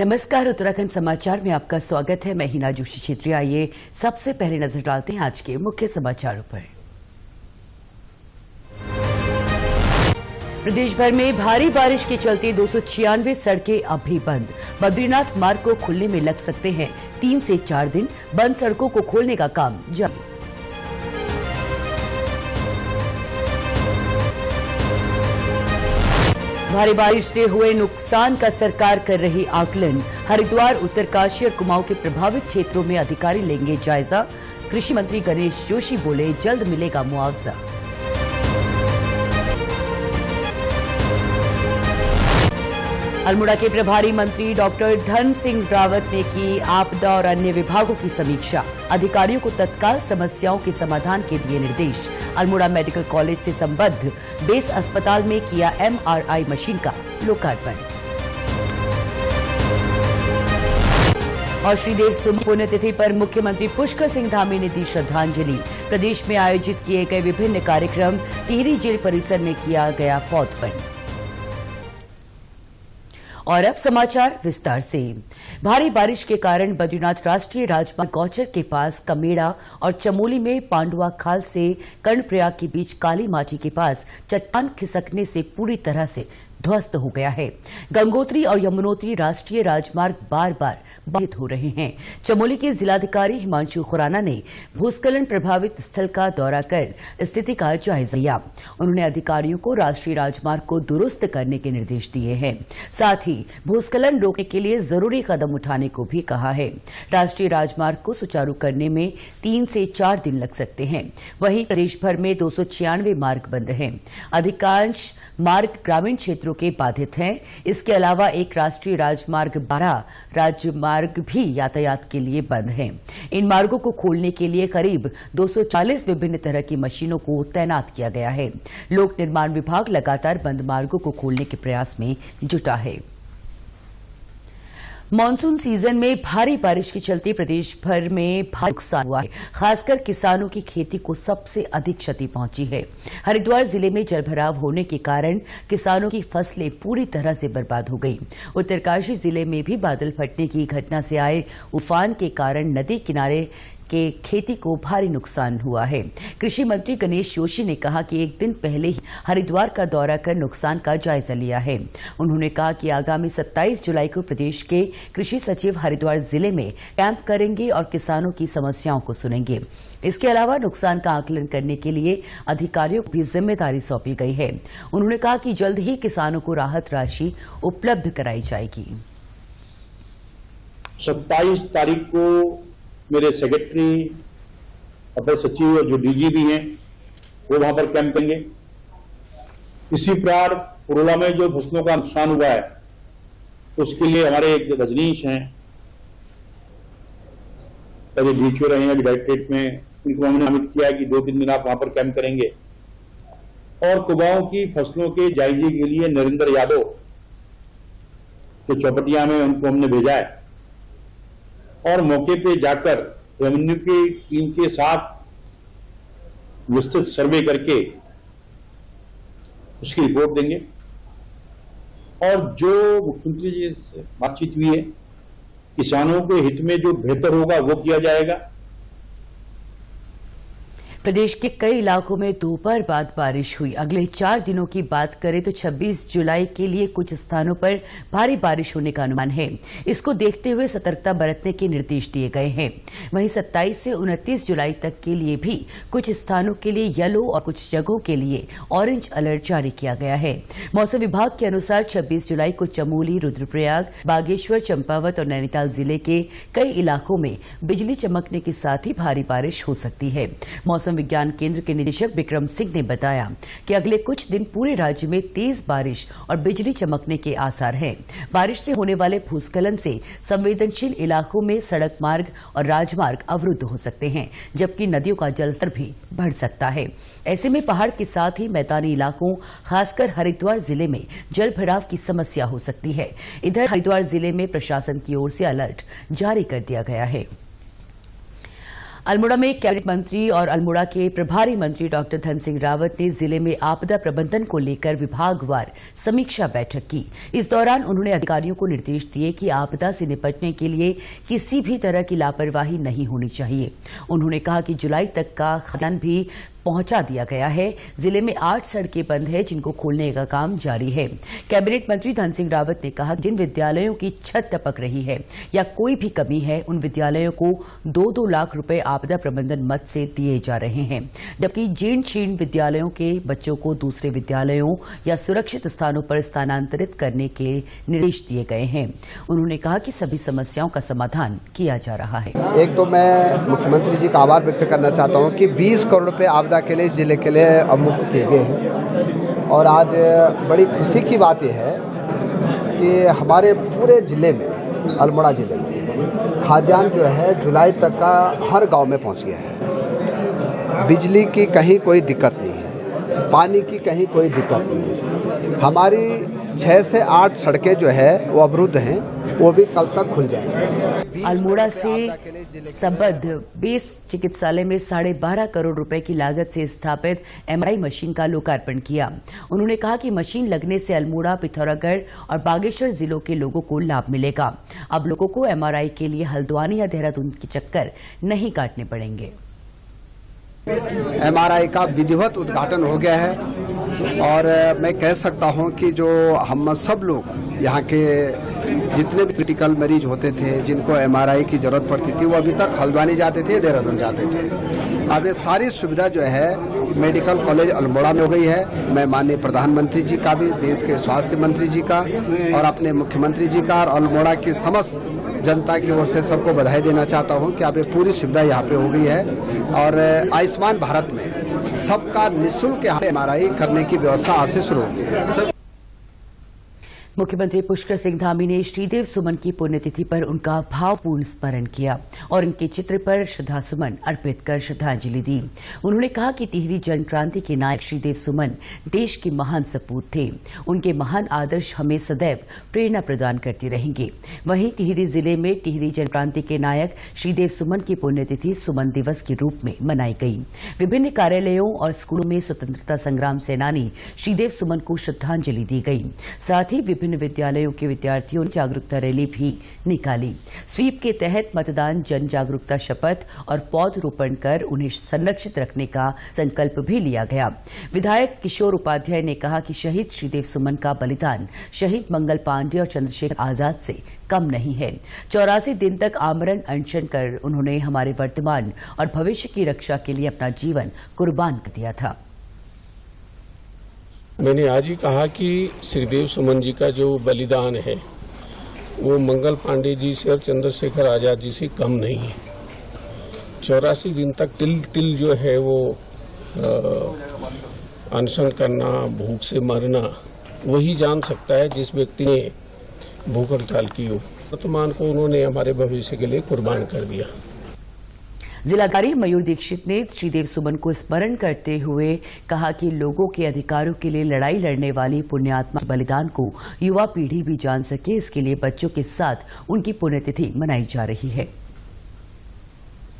नमस्कार, उत्तराखंड समाचार में आपका स्वागत है। मैं हिना जोशी छेत्री। आइए सबसे पहले नजर डालते हैं आज के मुख्य समाचारों पर। प्रदेश भर में भारी बारिश के चलते 296 सड़कें अभी बंद। बद्रीनाथ मार्ग को खुलने में लग सकते हैं 3 से 4 दिन। बंद सड़कों को खोलने का काम जारी। भारी बारिश से हुए नुकसान का सरकार कर रही आकलन। हरिद्वार, उत्तरकाशी और कुमाऊं के प्रभावित क्षेत्रों में अधिकारी लेंगे जायजा। कृषि मंत्री गणेश जोशी बोले, जल्द मिलेगा मुआवजा। अल्मोड़ा के प्रभारी मंत्री डॉक्टर धन सिंह रावत ने की आपदा और अन्य विभागों की समीक्षा। अधिकारियों को तत्काल समस्याओं के समाधान के दिए निर्देश। अल्मोड़ा मेडिकल कॉलेज से संबद्ध बेस अस्पताल में किया MRI मशीन का लोकार्पण। और श्रीदेव सुमन पुण्यतिथि पर मुख्यमंत्री पुष्कर सिंह धामी ने दी श्रद्धांजलि। प्रदेश में आयोजित किए गए विभिन्न कार्यक्रम। टिहरी जेल परिसर में किया गया पौधरोपण। और अब समाचार विस्तार से। भारी बारिश के कारण बद्रीनाथ राष्ट्रीय राजमार्ग गौचर के पास कमेड़ा और चमोली में पांडुआ खाल से कर्णप्रयाग के बीच काली माटी के पास चट्टान खिसकने से पूरी तरह से ध्वस्त हो गया है। गंगोत्री और यमुनोत्री राष्ट्रीय राजमार्ग बार बार बाधित हो रहे हैं। चमोली के जिलाधिकारी हिमांशु खुराना ने भूस्खलन प्रभावित स्थल का दौरा कर स्थिति का जायजा लिया। उन्होंने अधिकारियों को राष्ट्रीय राजमार्ग को दुरुस्त करने के निर्देश दिए हैं। साथ ही भूस्खलन रोकने के लिए जरूरी कदम उठाने को भी कहा है। राष्ट्रीय राजमार्ग को सुचारू करने में 3 से 4 दिन लग सकते हैं। वहीं प्रदेश भर में 296 मार्ग बंद हैं। अधिकांश मार्ग ग्रामीण क्षेत्रों के बाधित हैं। इसके अलावा एक राष्ट्रीय राजमार्ग 12 राजमार्ग भी यातायात के लिए बंद हैं। इन मार्गों को खोलने के लिए करीब 240 विभिन्न तरह की मशीनों को तैनात किया गया है। लोक निर्माण विभाग लगातार बंद मार्गों को खोलने के प्रयास में जुटा है। मानसून सीजन में भारी बारिश के चलते प्रदेश भर में भारी नुकसान हुआ है। खासकर किसानों की खेती को सबसे अधिक क्षति पहुंची है। हरिद्वार जिले में जलभराव होने के कारण किसानों की फसलें पूरी तरह से बर्बाद हो गई। उत्तरकाशी जिले में भी बादल फटने की घटना से आए उफान के कारण नदी किनारे के खेती को भारी नुकसान हुआ है। कृषि मंत्री गणेश जोशी ने कहा कि एक दिन पहले ही हरिद्वार का दौरा कर नुकसान का जायजा लिया है। उन्होंने कहा कि आगामी 27 जुलाई को प्रदेश के कृषि सचिव हरिद्वार जिले में कैंप करेंगे और किसानों की समस्याओं को सुनेंगे। इसके अलावा नुकसान का आकलन करने के लिए अधिकारियों को भी जिम्मेदारी सौंपी गई है। उन्होंने कहा कि जल्द ही किसानों को राहत राशि उपलब्ध कराई जाएगी। 27 तारीख को मेरे सेक्रेटरी, अपर सचिव और जो डीजी भी हैं वो वहां पर कैंप करेंगे। इसी प्रकार पुरोला में जो फसलों का नुकसान हुआ है तो उसके लिए हमारे एक रजनीश हैं, पहले डीएचओ रहे हैं डायरेक्टरेट में, इनको हमने नामित किया है कि 2-3 दिन आप वहां पर कैंप करेंगे। और कुमाऊं की फसलों के जायजे के लिए नरेंद्र यादव जो चौपटिया में, उनको हमने भेजा है और मौके पे जाकर रेवेन्यू की टीम के साथ विस्तृत सर्वे करके उसकी रिपोर्ट देंगे। और जो मुख्यमंत्री जी से बातचीत हुई है, किसानों के हित में जो बेहतर होगा वो किया जाएगा। प्रदेश के कई इलाकों में दोपहर बाद बारिश हुई। अगले 4 दिनों की बात करें तो 26 जुलाई के लिए कुछ स्थानों पर भारी बारिश होने का अनुमान है। इसको देखते हुए सतर्कता बरतने के निर्देश दिए गए हैं। वहीं 27 से 29 जुलाई तक के लिए भी कुछ स्थानों के लिए येलो और कुछ जगहों के लिए ऑरेंज अलर्ट जारी किया गया है। मौसम विभाग के अनुसार 26 जुलाई को चमोली, रुद्रप्रयाग, बागेश्वर, चंपावत और नैनीताल जिले के कई इलाकों में बिजली चमकने के साथ ही भारी बारिश हो सकती है। मौसम विज्ञान केंद्र के निदेशक विक्रम सिंह ने बताया कि अगले कुछ दिन पूरे राज्य में तेज बारिश और बिजली चमकने के आसार हैं। बारिश से होने वाले भूस्खलन से संवेदनशील इलाकों में सड़क मार्ग और राजमार्ग अवरुद्ध हो सकते हैं, जबकि नदियों का जलस्तर भी बढ़ सकता है। ऐसे में पहाड़ के साथ ही मैदानी इलाकों, खासकर हरिद्वार जिले में जलभराव की समस्या हो सकती है। इधर हरिद्वार जिले में प्रशासन की ओर से अलर्ट जारी कर दिया गया है। अल्मोड़ा में कैबिनेट मंत्री और अल्मोड़ा के प्रभारी मंत्री डॉक्टर धन सिंह रावत ने जिले में आपदा प्रबंधन को लेकर विभागवार समीक्षा बैठक की। इस दौरान उन्होंने अधिकारियों को निर्देश दिए कि आपदा से निपटने के लिए किसी भी तरह की लापरवाही नहीं होनी चाहिए। उन्होंने कहा कि जुलाई तक का खाद्यान्न भी पहुंचा दिया गया है। जिले में 8 सड़कें बंद है, जिनको खोलने का काम जारी है। कैबिनेट मंत्री धन सिंह रावत ने कहा जिन विद्यालयों की छत टपक रही है या कोई भी कमी है, उन विद्यालयों को 2-2 लाख रुपए आपदा प्रबंधन मद से दिए जा रहे हैं, जबकि जीर्ण शीर्ण विद्यालयों के बच्चों को दूसरे विद्यालयों या सुरक्षित स्थानों पर स्थानांतरित करने के निर्देश दिए गए हैं। उन्होंने कहा कि सभी समस्याओं का समाधान किया जा रहा है। एक तो मैं मुख्यमंत्री जी का आभार व्यक्त करना चाहता हूँ कि 20 करोड़ रुपए आपदा के लिए जिले के लिए अवमुक्त किए गए हैं और आज बड़ी खुशी की बात यह है कि हमारे पूरे जिले में, अल्मोड़ा जिले में खाद्यान्न जो है जुलाई तक का हर गांव में पहुंच गया है। बिजली की कहीं कोई दिक्कत नहीं है, पानी की कहीं कोई दिक्कत नहीं है। हमारी 6 से 8 सड़कें जो है वो अवरुद्ध हैं, वो भी कल तक खुल जाएंगी। अल्मोड़ा से संबद्ध बेस चिकित्सालय में 12.5 करोड़ रुपए की लागत से स्थापित MRI मशीन का लोकार्पण किया। उन्होंने कहा कि मशीन लगने से अल्मोड़ा, पिथौरागढ़ और बागेश्वर जिलों के लोगों को लाभ मिलेगा। अब लोगों को MRI के लिए हल्द्वानी या देहरादून के चक्कर नहीं काटने पड़ेंगे। MRI का विधिवत उद्घाटन हो गया है और मैं कह सकता हूं कि जो हम सब लोग यहाँ के जितने भी क्रिटिकल मरीज होते थे, जिनको MRI की जरूरत पड़ती थी, वो अभी तक हल्द्वानी जाते थे, देहरादून जाते थे। अब ये सारी सुविधा जो है मेडिकल कॉलेज अल्मोड़ा में हो गई है। मैं माननीय प्रधानमंत्री जी का भी, देश के स्वास्थ्य मंत्री जी का और अपने मुख्यमंत्री जी का और अल्मोड़ा की समस्त जनता की ओर से सबको बधाई देना चाहता हूं कि अब ये पूरी सुविधा यहाँ पे हो गई है और आयुष्मान भारत में सबका निःशुल्क MRI करने की व्यवस्था आज से शुरू हो गई है। मुख्यमंत्री पुष्कर सिंह धामी ने श्रीदेव सुमन की पुण्यतिथि पर उनका भावपूर्ण स्मरण किया और उनके चित्र पर श्रद्धासुमन अर्पित कर श्रद्धांजलि दी। उन्होंने कहा कि टिहरी जनक्रांति के नायक श्रीदेव सुमन देश के महान सपूत थे। उनके महान आदर्श हमें सदैव प्रेरणा प्रदान करते रहेंगे। वहीं टिहरी जिले में टिहरी जनक्रांति के नायक श्रीदेव सुमन की पुण्यतिथि सुमन दिवस के रूप में मनाई गई। विभिन्न कार्यालयों और स्कूलों में स्वतंत्रता संग्राम सेनानी श्रीदेव सुमन को श्रद्धांजलि दी गई। साथ ही विभिन्न विद्यालयों के विद्यार्थियों ने जागरूकता रैली भी निकाली। स्वीप के तहत मतदान, जन जागरूकता शपथ और पौधरोपण कर उन्हें संरक्षित रखने का संकल्प भी लिया गया। विधायक किशोर उपाध्याय ने कहा कि शहीद श्रीदेव सुमन का बलिदान शहीद मंगल पांडे और चंद्रशेखर आजाद से कम नहीं है। 84 दिन तक आमरण अनशन कर उन्होंने हमारे वर्तमान और भविष्य की रक्षा के लिए अपना जीवन कुर्बान कर दिया था। मैंने आज ही कहा कि श्रीदेव सुमन जी का जो बलिदान है वो मंगल पांडे जी से और चंद्रशेखर आजाद जी से कम नहीं है। 84 दिन तक तिल जो है वो अनशन करना, भूख से मरना, वही जान सकता है जिस व्यक्ति ने भूख हड़ताल की हो। वर्तमान को उन्होंने हमारे भविष्य के लिए कुर्बान कर दिया। जिलाधिकारी मयूर दीक्षित ने श्रीदेव सुमन को स्मरण करते हुए कहा कि लोगों के अधिकारों के लिए लड़ाई लड़ने वाली पुण्यात्मा के बलिदान को युवा पीढ़ी भी जान सके, इसके लिए बच्चों के साथ उनकी पुण्यतिथि मनाई जा रही है।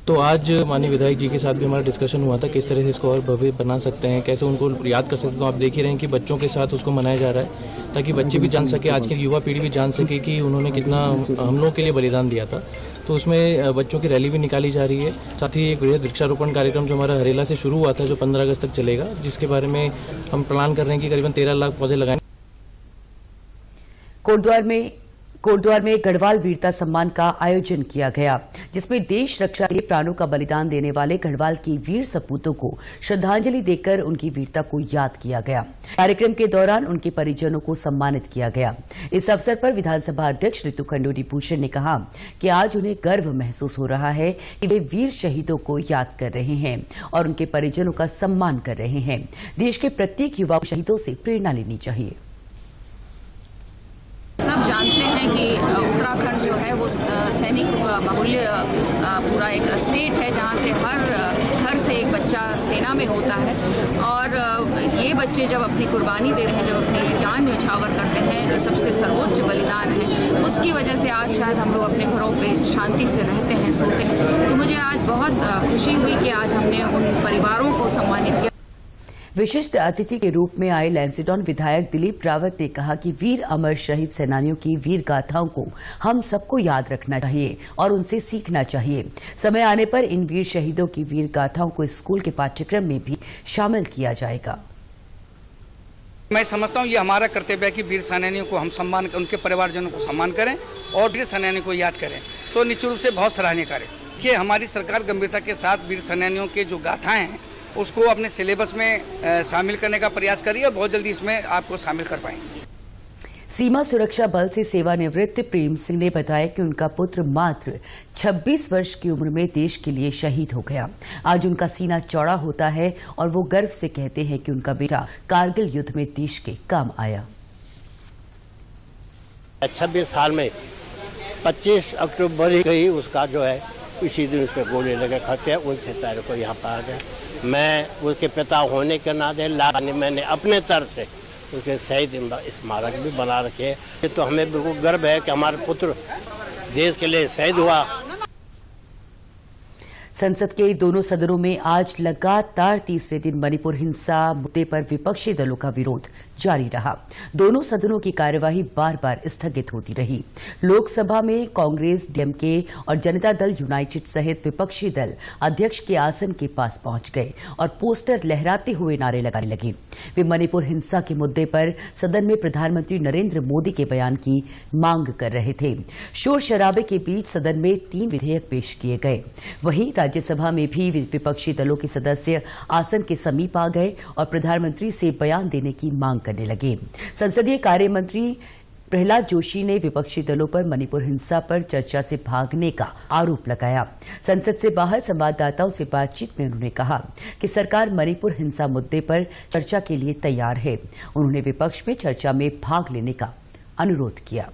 तो आज माननीय विधायक जी के साथ भी हमारा डिस्कशन हुआ था किस तरह से इसको और भव्य बना सकते हैं, कैसे उनको याद कर सकते हैं। तो आप देख ही रहे हैं कि बच्चों के साथ उसको मनाया जा रहा है ताकि बच्चे भी जान सके, आज की युवा पीढ़ी भी जान सके कि उन्होंने कितना हम लोगों के लिए बलिदान दिया था। तो उसमें बच्चों की रैली भी निकाली जा रही है। साथ ही एक वृहद वृक्षारोपण कार्यक्रम जो हमारा हरेला से शुरू हुआ था, जो 15 अगस्त तक चलेगा, जिसके बारे में हम प्लान कर रहे हैं कि करीबन 13 लाख पौधे लगाएंगे। कोटद्वार में गढ़वाल वीरता सम्मान का आयोजन किया गया, जिसमें देश रक्षा के लिए प्राणों का बलिदान देने वाले गढ़वाल के वीर सपूतों को श्रद्धांजलि देकर उनकी वीरता को याद किया गया। कार्यक्रम के दौरान उनके परिजनों को सम्मानित किया गया। इस अवसर पर विधानसभा अध्यक्ष ऋतु खंडूरी भूषण ने कहा कि आज उन्हें गर्व महसूस हो रहा है कि वे वीर शहीदों को याद कर रहे हैं और उनके परिजनों का सम्मान कर रहे हैं। देश के प्रत्येक युवा को शहीदों से प्रेरणा लेनी चाहिए। सब जानते हैं कि उत्तराखंड जो है वो सैनिक बाहुल्य पूरा एक स्टेट है जहाँ से हर घर से एक बच्चा सेना में होता है। और ये बच्चे जब अपनी कुर्बानी दे रहे हैं, जब अपनी जान न्यौछावर करते हैं, जो सबसे सर्वोच्च बलिदान है, उसकी वजह से आज शायद हम लोग अपने घरों पे शांति से रहते हैं, सोते हैं। तो मुझे आज बहुत खुशी हुई कि आज हमने उन परिवारों को सम्मानित किया। विशिष्ट अतिथि के रूप में आए लैंसडौन विधायक दिलीप रावत ने कहा कि वीर अमर शहीद सेनानियों की वीर गाथाओं को हम सबको याद रखना चाहिए और उनसे सीखना चाहिए। समय आने पर इन वीर शहीदों की वीर गाथाओं को स्कूल के पाठ्यक्रम में भी शामिल किया जाएगा। मैं समझता हूँ ये हमारा कर्तव्य है कि वीर सेनानियों को हम सम्मान, उनके परिवारजनों को सम्मान करें और वीर सेनानियों को याद करें। तो निश्चित रूप से बहुत सराहनीय कार्य कि हमारी सरकार गंभीरता के साथ वीर सेनानियों के जो गाथाएं हैं उसको अपने सिलेबस में शामिल करने का प्रयास करिए और बहुत जल्दी इसमें आपको शामिल कर पाएंगे। सीमा सुरक्षा बल से सेवानिवृत्त प्रेम सिंह ने बताया कि उनका पुत्र मात्र 26 वर्ष की उम्र में देश के लिए शहीद हो गया। आज उनका सीना चौड़ा होता है और वो गर्व से कहते हैं कि उनका बेटा कारगिल युद्ध में देश के काम आया। 26 साल में 25 अक्टूबर ही उसका जो है इसी दिन उस पर गोली लगे खत्या, उनसे तारीख को यहाँ पर आ गया। मैं उसके पिता होने के नाते मैंने अपने तरफ से उसके शहीद स्मारक भी बना रखे हैं। तो हमें बिल्कुल गर्व है कि हमारा पुत्र देश के लिए शहीद हुआ। संसद के दोनों सदनों में आज लगातार तीसरे दिन मणिपुर हिंसा मुद्दे पर विपक्षी दलों का विरोध जारी रहा। दोनों सदनों की कार्यवाही बार बार स्थगित होती रही। लोकसभा में कांग्रेस, डीएमके और जनता दल यूनाइटेड सहित विपक्षी दल अध्यक्ष के आसन के पास पहुंच गए और पोस्टर लहराते हुए नारे लगाने लगे। वे मणिपुर हिंसा के मुद्दे पर सदन में प्रधानमंत्री नरेंद्र मोदी के बयान की मांग कर रहे थे। शोर शराबे के बीच सदन में 3 विधेयक पेश किए गए। वहीं राज्यसभा में भी विपक्षी दलों के सदस्य आसन के समीप आ गए और प्रधानमंत्री से बयान देने की मांग करने लगे। संसदीय कार्य मंत्री प्रहलाद जोशी ने विपक्षी दलों पर मणिपुर हिंसा पर चर्चा से भागने का आरोप लगाया। संसद से बाहर संवाददाताओं से बातचीत में उन्होंने कहा कि सरकार मणिपुर हिंसा मुद्दे पर चर्चा के लिए तैयार है। उन्होंने विपक्ष में चर्चा में भाग लेने का अनुरोध किया।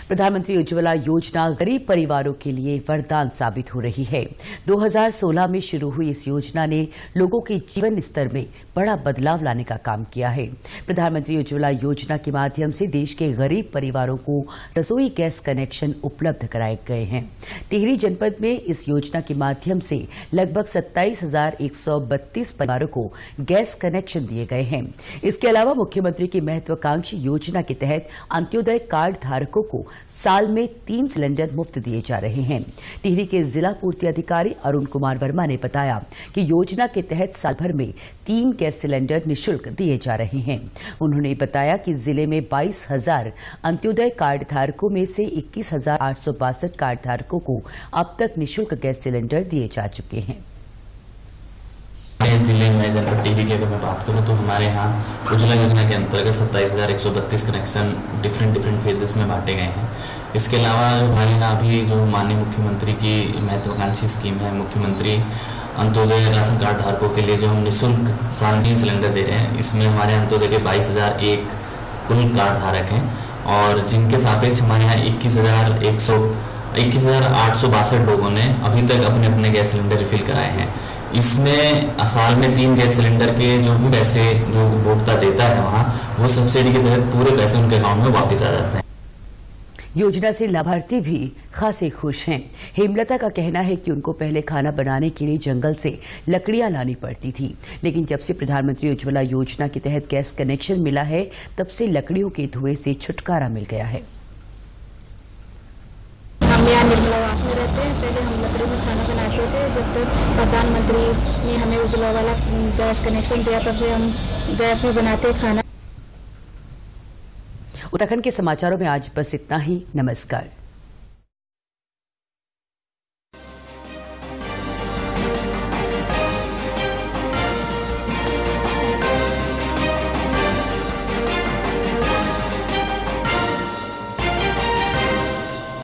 प्रधानमंत्री उज्ज्वला योजना गरीब परिवारों के लिए वरदान साबित हो रही है। 2016 में शुरू हुई इस योजना ने लोगों के जीवन स्तर में बड़ा बदलाव लाने का काम किया है। प्रधानमंत्री उज्ज्वला योजना के माध्यम से देश के गरीब परिवारों को रसोई गैस कनेक्शन उपलब्ध कराए गए हैं। टिहरी जनपद में इस योजना के माध्यम से लगभग 27,132 परिवारों को गैस कनेक्शन दिए गए हैं। इसके अलावा मुख्यमंत्री की महत्वाकांक्षी योजना के तहत अंत्योदय कार्ड धारकों को साल में 3 सिलेंडर मुफ्त दिए जा रहे हैं। टिहरी के जिला पूर्ति अधिकारी अरुण कुमार वर्मा ने बताया कि योजना के तहत साल भर में 3 गैस सिलेंडर निःशुल्क दिए जा रहे हैं। उन्होंने बताया कि जिले में 22,000 अंत्योदय कार्ड धारकों में से 21,862 कार्ड धारकों को अब तक निःशुल्क गैस सिलेंडर दिए जा चुके हैं। जिले में जनपद टिहरी की अगर मैं बात करूं तो हमारे यहाँ उज्ज्वला योजना के अंतर्गत 27,132 कनेक्शन डिफरेंट फेजेस में बांटे गए हैं। इसके अलावा हमारे यहाँ अभी जो माननीय मुख्यमंत्री की महत्वाकांक्षी स्कीम है, मुख्यमंत्री अंत्योदय राशन कार्ड धारकों के लिए जो हम निःशुल्क 3 सिलेंडर दे रहे हैं, इसमें हमारे अंत्योदय के 22,001 कुल कार्ड धारक हैं और जिनके सापेक्ष हमारे यहाँ 21,862 लोगों ने अभी तक अपने अपने गैस सिलेंडर रिफिल कराए हैं। इसमें साल में 3 गैस सिलेंडर के जो भी पैसे जो उपभोक्ता देता है वहाँ, वो सब्सिडी के तहत पूरे पैसे उनके अकाउंट में वापस आ जाते हैं। योजना से लाभार्थी भी खासे खुश हैं। हेमलता का कहना है कि उनको पहले खाना बनाने के लिए जंगल से लकड़ियां लानी पड़ती थी, लेकिन जब से प्रधानमंत्री उज्ज्वला योजना के तहत गैस कनेक्शन मिला है, तब से लकड़ियों के धुएं से छुटकारा मिल गया है। हम यहाँ निर्मलावास में रहते हैं। पहले हम लकड़ी में खाना बनाते थे। जब तक प्रधानमंत्री ने हमें उज्ज्वला वाला गैस कनेक्शन दिया, तब से हम गैस में बनाते खाना। उत्तराखंड के समाचारों में आज बस इतना ही। नमस्कार।